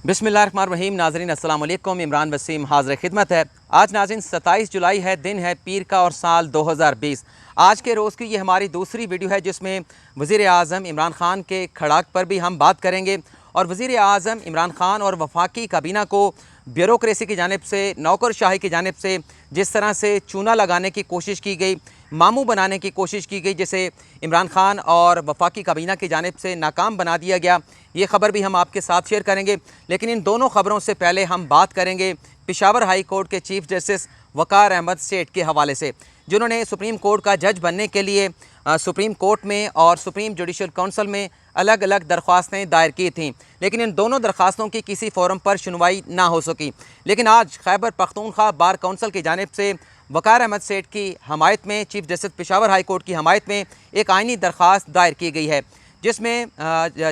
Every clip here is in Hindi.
बिस्मिल्लाहिर्रहमानिर्रहीम। नाज़रीन अस्सलाम वालेकुम। इमरान वसीम हाज़िर खिदमत है। आज नाज़रीन 27 जुलाई है, दिन है पीर का और साल 2020। आज के रोज़ की ये हमारी दूसरी वीडियो है जिसमें वज़ीर आज़म इमरान ख़ान के खड़ाक पर भी हम बात करेंगे और वज़ीर आज़म इमरान ख़ान और वफाकी काबीना को ब्यूरोक्रेसी की जानिब से, नौकरशाही की जानिब से जिस तरह से चूना लगाने की कोशिश की गई, मामू बनाने की कोशिश की गई, जिसे इमरान ख़ान और वफाकी काबीना की जानिब से नाकाम बना दिया गया, ये ख़बर भी हम आपके साथ शेयर करेंगे। लेकिन इन दोनों ख़बरों से पहले हम बात करेंगे पेशावर हाई कोर्ट के चीफ जस्टिस वक़ार अहमद सेठ के हवाले से, जिन्होंने सुप्रीम कोर्ट का जज बनने के लिए सुप्रीम कोर्ट में और सुप्रीम जुडिशल काउंसिल में अलग अलग दरख्वास्तें दायर की थीं, लेकिन इन दोनों दरख्वास्तों की किसी फोरम पर सुनवाई ना हो सकी। लेकिन आज खैबर पख्तूनख्वा बार काउंसिल की जानिब से वक़ार अहमद सेठ की हमायत में, chief justice Peshawar high court की हमायत में एक आइनी दरख्वास्त दायर की गई है, जिसमें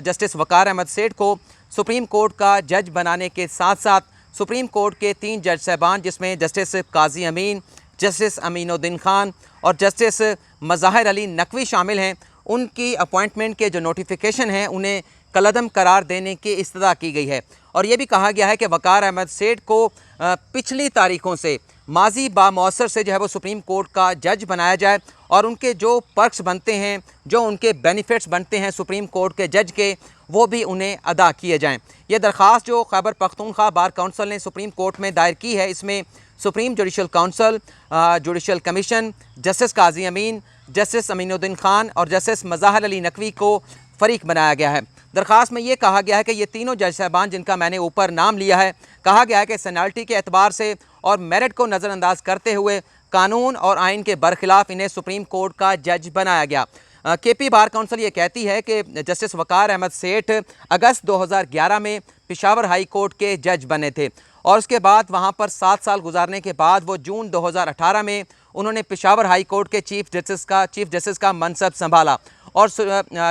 जस्टिस वक़ार अहमद सेठ को सुप्रीम कोर्ट का जज बनाने के साथ साथ सुप्रीम कोर्ट के 3 जज साहबान, जिसमें जस्टिस काजी अमीन, जस्टिस अमीनुद्दीन ख़ान और जस्टिस मज़ाहिर अली नकवी शामिल हैं, उनकी अपॉइंटमेंट के जो नोटिफिकेशन हैं उन्हें कलअदम करार देने की इस्तदा की गई है। और ये भी कहा गया है कि वक़ार अहमद सेठ को पिछली तारीखों से माजी बामौसर से जो है वो सुप्रीम कोर्ट का जज बनाया जाए और उनके जो पर्क्स बनते हैं, जो उनके बेनिफिट्स बनते हैं सुप्रीम कोर्ट के जज के, वो भी उन्हें अदा किए जाएं। ये दरख्वास्त जो खैबर पख्तूनख्वा बार काउंसिल ने सुप्रीम कोर्ट में दायर की है, इसमें supreme judicial council, judicial commission, justice Qazi Amin, justice Aminuddin Khan और जस्टिस मज़ाहिर अली नकवी को फ़रीक बनाया गया है। दरख्वास्त में ये कहा गया है कि ये तीनों जज साहबान जिनका मैंने ऊपर नाम लिया है, कहा गया है कि सेनाल्टी के एतबार से और मेरिट को नज़रअंदाज करते हुए कानून और आइन के बरखिलाफ़ इन्हें सुप्रीम कोर्ट का जज बनाया गया। केपी बार काउंसिल ये कहती है कि जस्टिस वक़ार अहमद सेठ अगस्त 2011 में पेशावर हाई कोर्ट के जज बने थे और उसके बाद वहाँ पर 7 साल गुजारने के बाद वो जून 2018 में उन्होंने पेशावर हाई कोर्ट के चीफ जस्टिस का मनसब संभाला और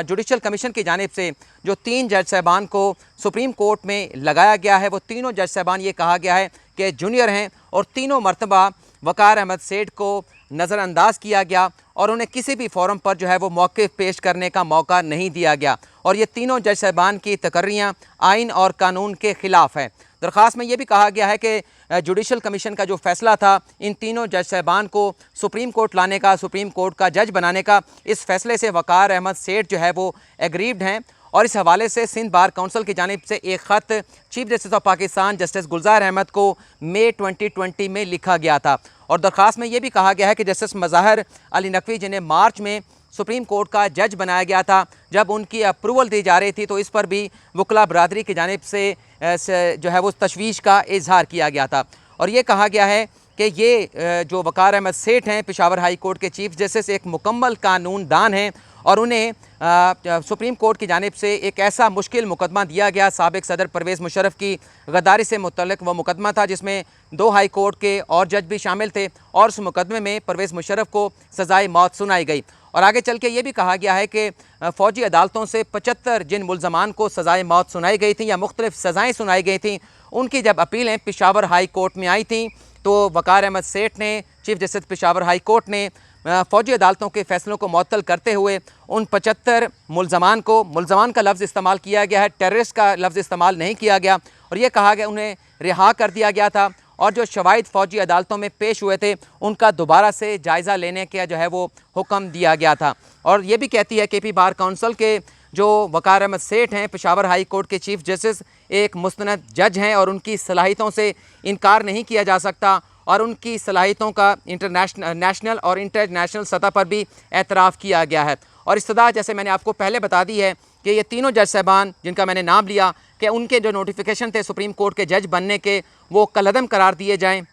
जुडिशल कमीशन की जानिब से जो 3 जज साहबान को सुप्रीम कोर्ट में लगाया गया है, वो तीनों जज साहबान ये कहा गया है कि जूनियर हैं और तीनों मरतबा वक़ार अहमद सेठ को नज़रअंदाज किया गया और उन्हें किसी भी फोरम पर जो है वो मौक़िफ़ पेश करने का मौका नहीं दिया गया और ये तीनों जज साहबान की तकर्रियाँ आइन और कानून के ख़िलाफ़ है। दरख्वास्त में ये भी कहा गया है कि जुडिशल कमीशन का जो फ़ैसला था इन तीनों जज साहबान को सुप्रीम कोर्ट लाने का, सुप्रीम कोर्ट का जज बनाने का, इस फ़ैसले से वक़ार अहमद सेठ जो है वो एग्रीव्ड हैं और इस हवाले से सिंध बार काउंसिल की जानिब से एक ख़त chief justice of Pakistan justice Gulzar Ahmed को मई 2020 में लिखा गया था। और दरख्वास्त में ये भी कहा गया है कि जस्टिस मज़ाहिर अली नकवी, जिन्हें मार्च में सुप्रीम कोर्ट का जज बनाया गया था, जब उनकी अप्रूवल दी जा रही थी तो इस पर भी वकला बरादरी की जानिब से जो है वो तशवीश का इजहार किया गया था और ये कहा गया है कि ये जो वक़ार अहमद सेठ हैं पेशावर हाई कोर्ट के चीफ जस्टिस एक मुकम्मल कानूनदान हैं और उन्हें सुप्रीम कोर्ट की जानिब से एक ऐसा मुश्किल मुकदमा दिया गया, साबिक सदर परवेज़ मुशर्रफ की गद्दारी से मुतल्लिक़ वो मुकदमा था जिसमें 2 हाई कोर्ट के और जज भी शामिल थे और उस मुकदमे में परवेज़ मुशर्रफ को सज़ाए मौत सुनाई गई। और आगे चल के ये भी कहा गया है कि फ़ौजी अदालतों से 75 जिन मुल्ज़मान को सज़ाए मौत सुनाई गई थी या मुख्तलिफ़ सज़ाएँ सुनाई गई थी, उनकी जब अपीलें पेशावर हाई कोर्ट में आई थी तो वक़ार अहमद सेठ ने, chief justice Peshawar high court ने फ़ौजी अदालतों के फ़ैसलों को मुअत्तल करते हुए उन 75 मुल्ज़मान का लफ्ज़ इस्तेमाल किया गया है, टेररिस्ट का लफ्ज़ इस्तेमाल नहीं किया गया और ये कहा गया उन्हें रिहा कर दिया गया था और जो शवाहिद फ़ौजी अदालतों में पेश हुए थे उनका दोबारा से जायज़ा लेने का जो है वो हुक्म दिया गया था। और ये भी कहती है केपी बार काउंसिल के जो वक़ार अहमद सेठ हैं पेशावर हाई कोर्ट के चीफ जस्टिस एक मुस्तनद जज हैं और उनकी सलाहियतों से इनकार नहीं किया जा सकता और उनकी सलाहियतों का नेशनल और इंटरनेशनल सतह पर भी एतराफ़ किया गया है। और इस्तदा जैसे मैंने आपको पहले बता दी है कि ये तीनों जज साहबान जिनका मैंने नाम लिया कि उनके जो नोटिफिकेशन थे सुप्रीम कोर्ट के जज बनने के, वो कलअदम करार दिए जाएँ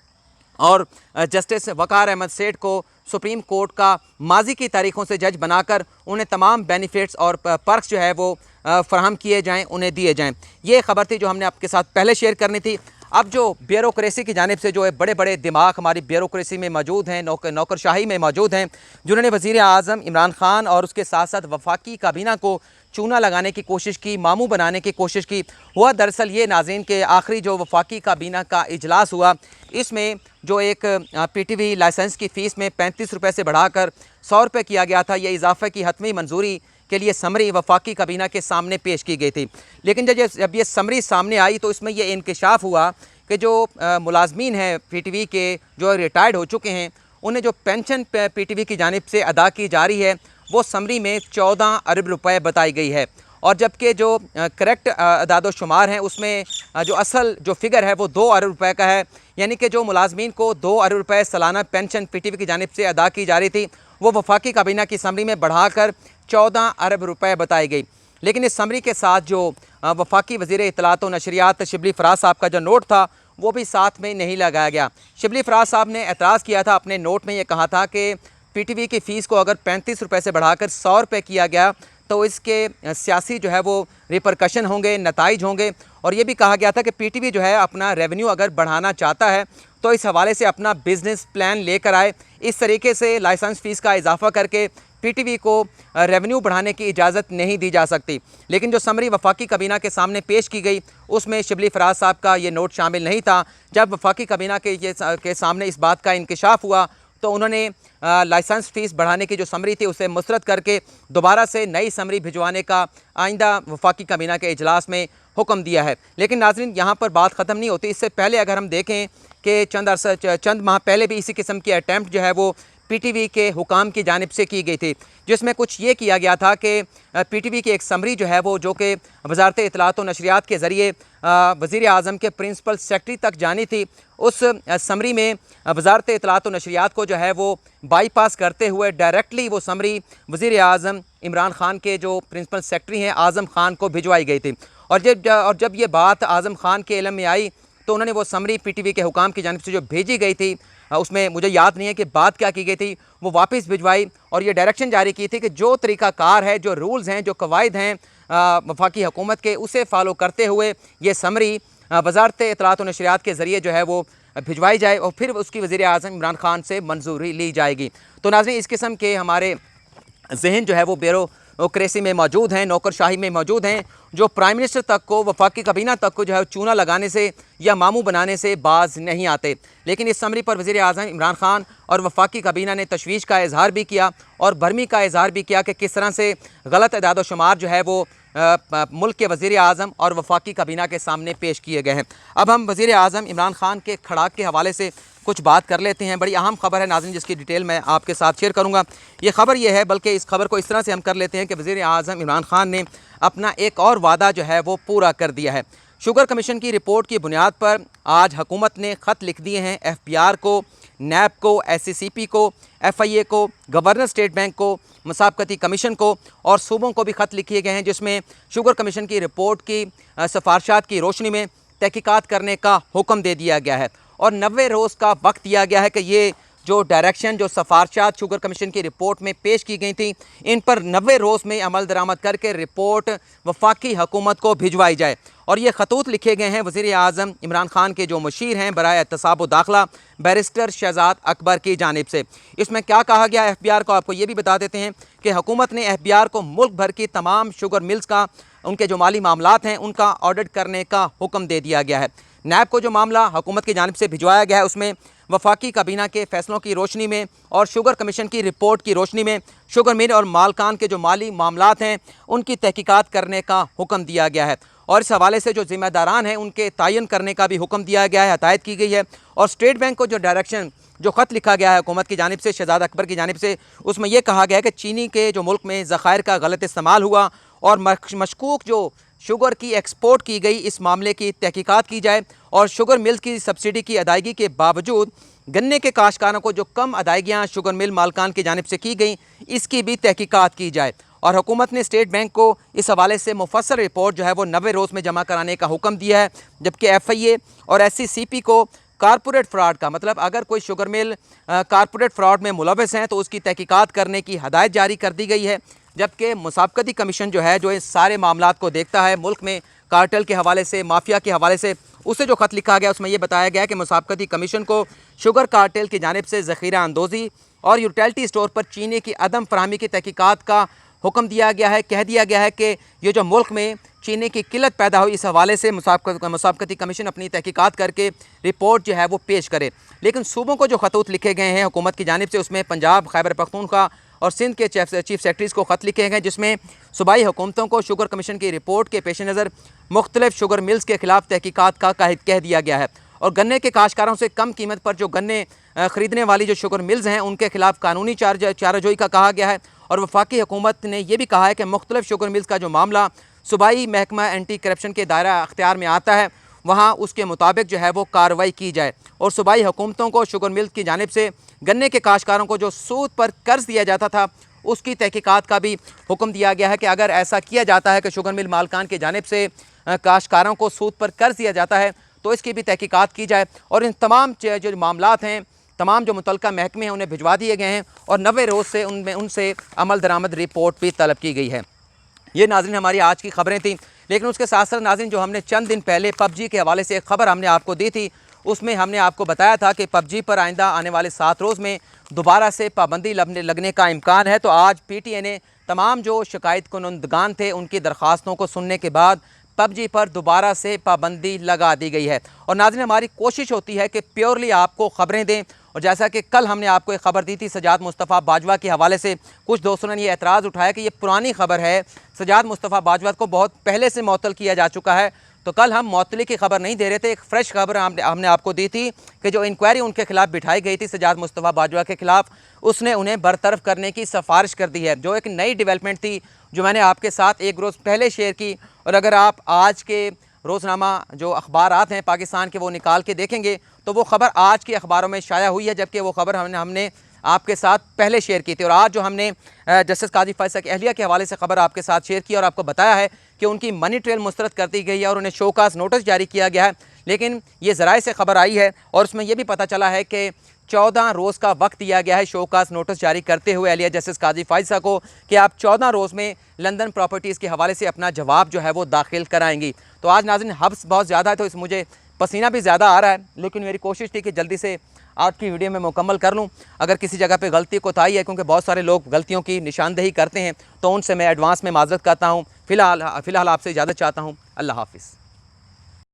और जस्टिस वक़ार अहमद सेठ को सुप्रीम कोर्ट का माजी की तारीख़ों से जज बनाकर उन्हें तमाम बेनिफिट्स और पर्क्स जो है वो फ़राहम किए जाएँ, उन्हें दिए जाएँ। ये ख़बर थी जो हमने आपके साथ पहले शेयर करनी थी। अब जो ब्यूरोक्रेसी की जानिब से जो बड़े बड़े दिमाग हमारी ब्यूरोक्रेसी में मौजूद हैं, नौकरशाही में मौजूद हैं, जिन्होंने वज़ीर आज़म इमरान ख़ान और उसके साथ साथ वफाकी काबीना को चूना लगाने की कोशिश की, मामू बनाने की कोशिश की, हुआ दरअसल ये नाज़रीन के आखिरी जो वफाकी काबीना का इजलास हुआ, इसमें जो एक PTV लाइसेंस की फ़ीस में 35 रुपये से बढ़ाकर 100 रुपये किया गया था, ये इजाफ़े की हतमी मंजूरी के लिए समरी वफाकी काबीना के सामने पेश की गई थी। लेकिन जब ये समरी सामने आई तो इसमें यह इंकशाफ हुआ कि जो मुलाजमीन हैं PTV के जो रिटायर्ड हो चुके हैं, उन्हें जो पेंशन PTV की जानिब से अदा की जा रही है वो समरी में 14 अरब रुपए बताई गई है। और जबकि जो करेक्ट अदाद शुमार हैं उसमें जो असल जो फिगर है वो 2 अरब रुपए का है, यानी कि जो मुलाजमीन को 2 अरब रुपए सालाना पेंशन PTV की जानिब से अदा की जा रही थी वो वफाकी काबीना की समरी में बढ़ाकर 14 अरब रुपए बताई गई। लेकिन इस समरी के साथ जो वफाकी वज़ीर इत्तलात व नशरियात शिबली फराज साहब का जो नोट था वो भी साथ में नहीं लगाया गया। शिबली फराज साहब ने एतराज़ किया था, अपने नोट में ये कहा था कि PTV की फ़ीस को अगर 35 रुपये से बढ़ाकर 100 रुपये किया गया तो इसके सियासी जो है वो रिपरकशन होंगे, नताइज होंगे। और ये भी कहा गया था कि PTV जो है अपना रेवेन्यू अगर बढ़ाना चाहता है तो इस हवाले से अपना बिज़नेस प्लान लेकर आए। इस तरीके से लाइसेंस फ़ीस का इजाफा करके PTV को रेवेन्यू बढ़ाने की इजाज़त नहीं दी जा सकती। लेकिन जो समरी वफाकी काबीना के सामने पेश की गई उसमें शिबली फराज साहब का ये नोट शामिल नहीं था। जब वफाकी काबीना के सामने इस बात का इंकशाफ हुआ तो उन्होंने लाइसेंस फ़ीस बढ़ाने की जो समरी थी उसे मुस्तरद करके दोबारा से नई समरी भिजवाने का आइंदा वफाकी काबीना के इजलास में हुक्म दिया है। लेकिन नाज़रीन, यहाँ पर बात ख़त्म नहीं होती। इससे पहले अगर हम देखें कि चंद माह पहले भी इसी किस्म की अटैम्प्ट जो है वो PTV के हुकाम की जानिब से की गई थी, जिसमें कुछ ये किया गया था कि PTV की एक समरी जो है वो जो कि वज़ारत इत्तलात व नशरियात के ज़रिए वज़ीर आज़म के प्रिंसिपल सेक्रेटरी तक जानी थी। उस समरी में वज़ारत इत्तलात व नशरियात को जो है वो बाईपास करते हुए डायरेक्टली वो समरी वज़ीर आज़म इमरान खान के जो प्रिंसिपल सेक्रेटरी हैं आज़म खान को भिजवाई गई थी। और जब ये बात आज़म खान के इल्म में आई तो उन्होंने वो समरी PTV के हुकाम की जानिब से जो भेजी गई थी, उसमें मुझे याद नहीं है कि बात क्या की गई थी, वो वापस भिजवाई और ये डायरेक्शन जारी की थी कि जो तरीक़ाकार है, जो रूल्स हैं, जो कवायद हैं वफाकी हुकूमत के, उसे फॉलो करते हुए ये समरी वज़ारत इत्तलात व नशरियात के ज़रिए जो है वो भिजवाई जाए और फिर उसकी वज़ीर आज़म इमरान खान से मंजूरी ली जाएगी। तो नाज़रीन, इस किस्म के हमारे जहन जो है वो ब्यूरोक्रेसी में मौजूद हैं, नौकरशाही में मौजूद हैं, जो प्राइम मिनिस्टर तक को, वफाकी काबीना तक को जो है चूना लगाने से या मामू बनाने से बाज नहीं आते। लेकिन इस समरी पर वज़ीर आज़म इमरान खान और वफाकी काबीना ने तशवीश का इजहार भी किया और भरमी का इजहार भी किया कि किस तरह से गलत अदाद शुमार जो है वो मुल्क के वज़ीर आज़म और वफाकी काबीना के सामने पेश किए गए हैं। अब हम वज़ीर आज़म इमरान खान के खड़ाक के हवाले से कुछ बात कर लेते हैं। बड़ी अहम खबर है नाज़रीन, जिसकी डिटेल मैं आपके साथ शेयर करूंगा। ये खबर ये है, बल्कि इस खबर को इस तरह से हम कर लेते हैं कि वज़ीर आज़म इमरान खान ने अपना एक और वादा जो है वो पूरा कर दिया है। शुगर कमीशन की रिपोर्ट की बुनियाद पर आज हुकूमत ने ख़त लिख दिए हैं FBR को, NAB को, SCCP को, FIA को, गवर्नर स्टेट बैंक को, मुसाबकती कमीशन को और सूबों को भी ख़त लिखे गए हैं, जिसमें शुगर कमीशन की रिपोर्ट की सिफारशात की रोशनी में तहकीकात करने का हुक्म दे दिया गया है और 90 रोज़ का वक्त दिया गया है कि ये जो डायरेक्शन, जो सिफारशात शुगर कमीशन की रिपोर्ट में पेश की गई थी, इन पर 90 रोज़ में अमल दरामद करके रिपोर्ट वफाकी हुकूमत को भिजवाई जाए। और ये खतूत लिखे गए हैं वज़ीर आज़म इमरान खान के जो मुशीर हैं बराए एहतसाब व दाखिला बैरिस्टर शहजाद अकबर की जानिब से। इसमें क्या कहा गया FBR को, आपको ये भी बता देते हैं कि हुकूमत ने FBR को मुल्क भर की तमाम शुगर मिल्स का, उनके जो माली मामलात हैं उनका ऑडिट करने का हुक्म दे दिया गया है। NAB को जो मामला हुकूमत की जानिब से भिजवाया गया है उसमें वफाकी काबीना के फ़ैसलों की रोशनी में और शुगर कमीशन की रिपोर्ट की रोशनी में शुगर मिल और मालकान के जो माली मामलात हैं उनकी तहकीकात करने का हुक्म दिया गया है और इस हवाले से जो ज़िम्मेदारान हैं उनके तयन करने का भी हुक्म दिया गया है, हदायत की गई है। और स्टेट बैंक को जो डायरेक्शन, जो ख़त लिखा गया है हुकूमत की जानिब से शहजाद अकबर की जानिब से, उसमें यह कहा गया है कि चीनी के जो मुल्क में ज़खायर का गलत इस्तेमाल हुआ और मशकूक जो शुगर की एक्सपोर्ट की गई, इस मामले की तहकीकात की जाए और शुगर मिल की सब्सिडी की अदायगी के बावजूद गन्ने के काश्तकारों को जो कम अदायगियाँ शुगर मिल मालकान की जानिब से की गई, इसकी भी तहकीकात की जाए। और हुकूमत ने स्टेट बैंक को इस हवाले से मुफस्सल रिपोर्ट जो है वो 90 रोज़ में जमा कराने का हुक्म दिया है, जबकि FIA और SCCP को कारपोरेट फ्रॉड का, मतलब अगर कोई शुगर मिल कारपोरेट फ्रॉड में मुलविस हैं तो उसकी तहकीकात करने की हदायत जारी कर दी गई है। जबकि मुसाबकती कमीशन जो है, जो इस सारे मामलात को देखता है मुल्क में कार्टेल के हवाले से, माफिया के हवाले से, उसे जो ख़त लिखा गया उसमें यह बताया गया कि मुसाबकती कमीशन को शुगर कार्टेल की जानिब से ज़ख़ीरा अंदोज़ी और यूटिलिटी स्टोर पर चीनी की अदम फराहमी की तहकीकात का हुक्म दिया गया है। कह दिया गया है कि ये जो मुल्क में चीनी की किल्लत पैदा हुई, इस हवाले से मुसाबकती कमीशन अपनी तहकीकात करके रिपोर्ट जो है वो पेश करे। लेकिन सूबों को जो खतूत लिखे गए हैं हुकूमत की जानिब से, उसमें पंजाब, खैबर पख्तूनख्वा और सिंध के चीफ सेक्रेटरीज़ को ख़त लिखे गए, जिसमें सूबाई हुकूमतों को शुगर कमीशन की रिपोर्ट के पेश नज़र मुख्तलिफ शुगर मिल्स के ख़िलाफ़ तहकीकात का कह दिया गया है और गन्ने के काश्तकारों से कम कीमत पर जो गन्ने ख़रीदने वाली जो शुगर मिल्स हैं उनके खिलाफ कानूनी चाराजोई का कहा गया है। और वफाकी हुकूमत ने यह भी कहा है कि मुख्तलिफ शुगर मिल्स का जो मामला सूबाई महकमा एंटी करप्शन के दायरा अख्तियार में आता है, वहाँ उसके मुताबिक जो है वो कार्रवाई की जाए। और सूबाई हुकूमतों को शुगर मिल्स की जानिब से गन्ने के काश्तकारों को जो सूद पर कर्ज दिया जाता था उसकी तहकीकात का भी हुक्म दिया गया है कि अगर ऐसा किया जाता है कि शुगर मिल मालकान की जानिब से काश्तकारों को सूद पर कर्ज दिया जाता है तो इसकी भी तहकीकात की जाए। और इन तमाम जो मामलात हैं, तमाम जो मुतल्लिका महकमे हैं उन्हें भिजवा दिए गए हैं और 90 रोज़ से उनसे अमल दरामद रिपोर्ट भी तलब की गई है। ये नाज़रीन हमारी आज की खबरें थी, लेकिन उसके साथ साथ नाज़रीन जो हमने चंद दिन पहले पबजी के हवाले से एक खबर हमने आपको दी थी, उसमें हमने आपको बताया था कि पबजी पर आइंदा आने वाले 7 रोज़ में दोबारा से पाबंदी लगने का इम्कान है। तो आज PTA ने तमाम जो शिकायत कुनंदगान थे उनकी दरख्वास्तों को सुनने के बाद पबजी पर दोबारा से पाबंदी लगा दी गई है। और नाज़रीन हमारी कोशिश होती है कि प्योरली आपको ख़बरें दें, और जैसा कि कल हमने आपको एक ख़बर दी थी सजाद मुस्तफ़ा बाजवा के हवाले से, कुछ दोस्तों ने ये एतराज़ उठाया कि ये पुरानी ख़बर है, सजाद मुस्तफ़ा बाजवा को बहुत पहले से मुअत्तल किया जा चुका है। तो कल हम मुअत्तली की खबर नहीं दे रहे थे, एक फ़्रेश खबर हमने आपको दी थी कि जो इंक्वायरी उनके खिलाफ़ बिठाई गई थी सजाद मुस्तफ़ा बाजवा के ख़िलाफ़, उसने उन्हें बरतरफ करने की सिफारिश कर दी है, जो एक नई डेवलपमेंट थी जो मैंने आपके साथ एक रोज़ पहले शेयर की। और अगर आप आज के रोज़नामा जो अखबारात हैं पाकिस्तान के वो निकाल के देखेंगे तो वो ख़बर आज के अखबारों में शाया हुई है, जबकि वो ख़बर हमने आपके साथ पहले शेयर की थी। और आज जो हमने जस्टिस काजी फैसल की अहलिया के हवाले से ख़बर आपके साथ शेयर की और आपको बताया है कि उनकी मनी ट्रेल मुस्तरद कर दी गई है और उन्हें शोकास नोटिस जारी किया गया है। लेकिन ये ज़राए से ख़बर आई है और उसमें यह भी पता चला है कि 14 रोज़ का वक्त दिया गया है शोकास नोटिस जारी करते हुए अहलिया जस्टिस काजी फैसल को कि आप 14 रोज़ में लंदन प्रॉपर्टीज़ के हवाले से अपना जवाब जो है वो दाखिल कराएंगी। तो आज नाज़रीन हब्स बहुत ज़्यादा है तो मुझे पसीना भी ज़्यादा आ रहा है, लेकिन मेरी कोशिश थी कि जल्दी से आज की वीडियो में मुकम्मल कर लूँ। अगर किसी जगह पे गलती कोताही है, क्योंकि बहुत सारे लोग गलतियों की निशानदेही करते हैं, तो उनसे मैं एडवांस में माज़रत करता हूँ। फ़िलहाल आपसे इजाज़त चाहता हूँ। अल्लाह हाफ़िज़।